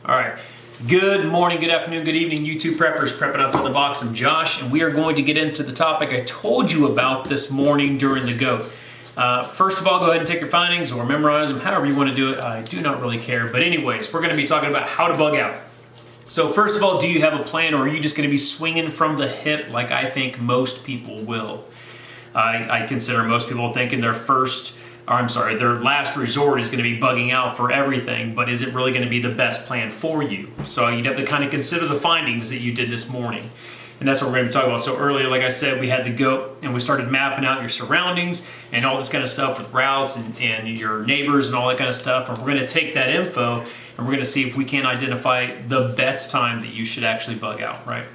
All right. Good morning, good afternoon, good evening, YouTube preppers, prepping outside the box. I'm Josh, and we are going to get into the topic I told you about this morning during the GOAT. First of all, go ahead and take your findings or memorize them, however you want to do it. I do not really care. But anyways, we're going to be talking about how to bug out. So first of all, do you have a plan, or are you just going to be swinging from the hip like I think most people will? I consider most people thinking their last resort is going to be bugging out for everything, but is it really going to be the best plan for you? So you'd have to kind of consider the findings that you did this morning. And that's what we're going to talk about. So earlier, like I said, we had the GOAT and we started mapping out your surroundings and all this kind of stuff with routes and your neighbors and all that kind of stuff. And we're going to take that info and we're going to see if we can identify the best time that you should actually bug out, right?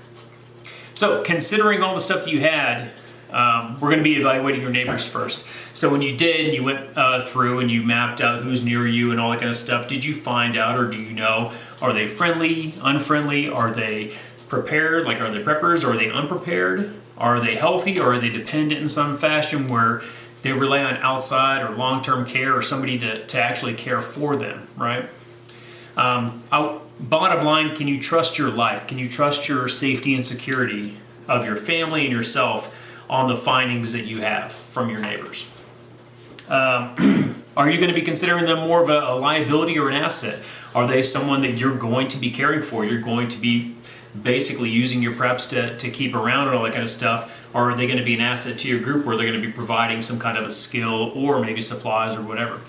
So considering all the stuff that you had, we're going to be evaluating your neighbors first. So when you went through and you mapped out who's near you and all that kind of stuff, did you find out, or do you know, are they friendly, unfriendly? Are they prepared? Like, are they preppers? Or are they unprepared? Are they healthy, or are they dependent in some fashion where they rely on outside or long-term care or somebody to actually care for them, right? Bottom line, can you trust your life? Can you trust your safety and security of your family and yourself on the findings that you have from your neighbors? Are you going to be considering them more of a liability or an asset? Are they someone that you're going to be caring for? You're going to be basically using your preps to keep around and all that kind of stuff? Or are they going to be an asset to your group where they're going to be providing some kind of a skill or maybe supplies or whatever?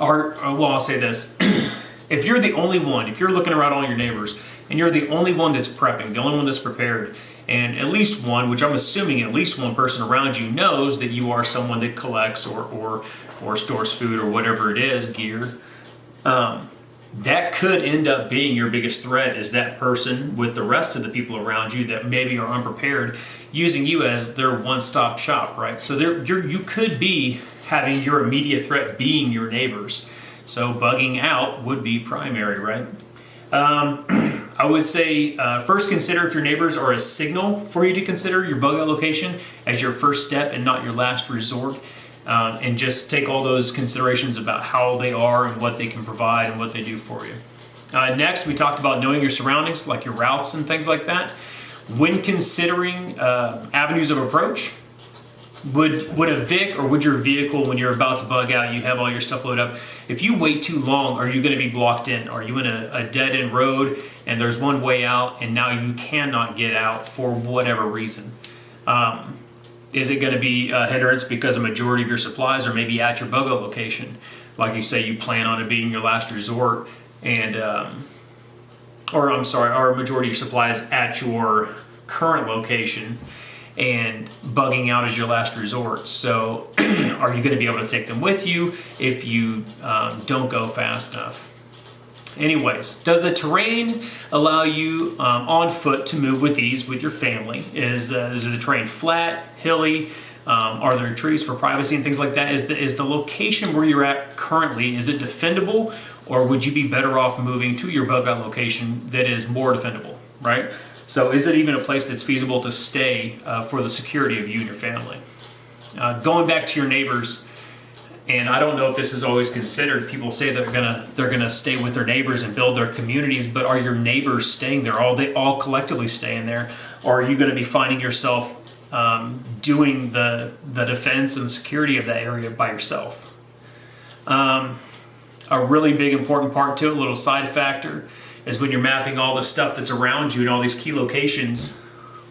I'll say this. If you're the only one, if you're looking around all your neighbors and you're the only one that's prepping, the only one that's prepared, and at least one, which I'm assuming at least one person around you knows that you are someone that collects or stores food or whatever it is, gear, that could end up being your biggest threat, is that person with the rest of the people around you that maybe are unprepared, using you as their one-stop shop, right? So you could be having your immediate threat being your neighbors. So bugging out would be primary, right? I would say first consider if your neighbors are a signal for you to consider your bug out location as your first step and not your last resort. And just take all those considerations about how they are and what they can provide and what they do for you. Next, we talked about knowing your surroundings, like your routes and things like that. When considering avenues of approach, would a Vic, or would your vehicle, when you're about to bug out, you have all your stuff loaded up, if you wait too long, are you going to be blocked in? Are you in a dead-end road and there's one way out and now you cannot get out for whatever reason? Is it going to be a hindrance because a majority of your supplies are maybe at your bug out location? Like you say, you plan on it being your last resort, and or a majority of your supplies at your current location, and bugging out is your last resort. So are you going to be able to take them with you if you don't go fast enough? Anyways, does the terrain allow you on foot to move with ease with your family? Is the terrain flat, hilly? Are there trees for privacy and things like that? Is the location where you're at currently, is it defendable, or would you be better off moving to your bug out location that is more defendable, right? So is it even a place that's feasible to stay for the security of you and your family? Going back to your neighbors, and I don't know if this is always considered. People say they're gonna stay with their neighbors and build their communities, but are your neighbors staying there? Are they all collectively staying there? Or are you going to be finding yourself doing the defense and security of that area by yourself? A really big important part to it, a little side factor, is when you're mapping all the stuff that's around you and all these key locations.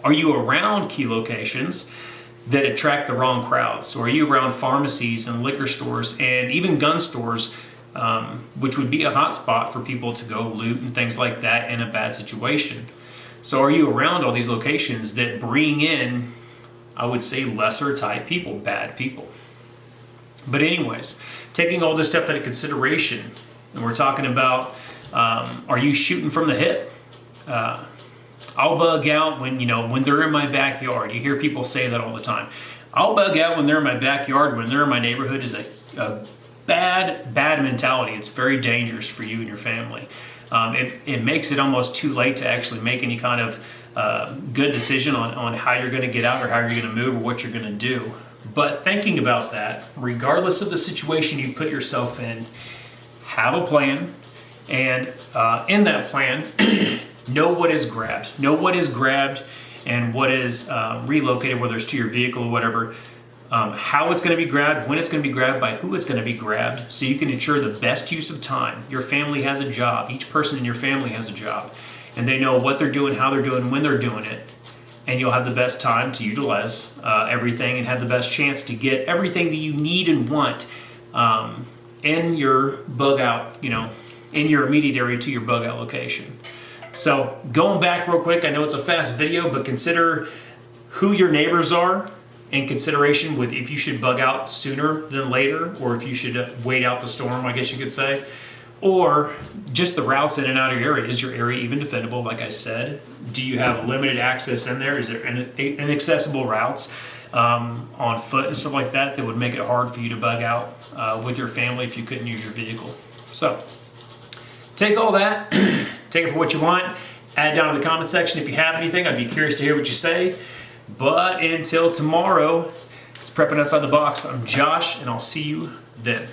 Are you around key locations that attract the wrong crowds? So are you around pharmacies and liquor stores and even gun stores, which would be a hot spot for people to go loot and things like that in a bad situation? So are you around all these locations that bring in, I would say, lesser type people, bad people? But anyways, taking all this stuff into consideration, and we're talking about, are you shooting from the hip? I'll bug out when they're in my backyard. You hear people say that all the time. I'll bug out when they're in my backyard, when they're in my neighborhood, is a bad mentality. It's very dangerous for you and your family. It makes it almost too late to actually make any kind of good decision on how you're going to get out or how you're going to move or what you're going to do. But thinking about that, regardless of the situation you put yourself in, have a plan, and in that plan, know what is grabbed. Know what is grabbed and what is relocated, whether it's to your vehicle or whatever. How it's going to be grabbed, when it's going to be grabbed, by who it's going to be grabbed, so you can ensure the best use of time. Your family has a job. Each person in your family has a job, and they know what they're doing, how they're doing, when they're doing it, and you'll have the best time to utilize everything and have the best chance to get everything that you need and want in your bug out, in your immediate area to your bug out location. So going back real quick, I know it's a fast video, but consider who your neighbors are in consideration with if you should bug out sooner than later, or if you should wait out the storm, I guess you could say, or just the routes in and out of your area. Is your area even defendable? Like I said, do you have limited access in there? Is there inaccessible routes on foot and stuff like that that would make it hard for you to bug out with your family if you couldn't use your vehicle? So take all that, take it for what you want, add it down in the comment section if you have anything. I'd be curious to hear what you say. But until tomorrow, it's Prepping Outside the Box. I'm Josh, and I'll see you then.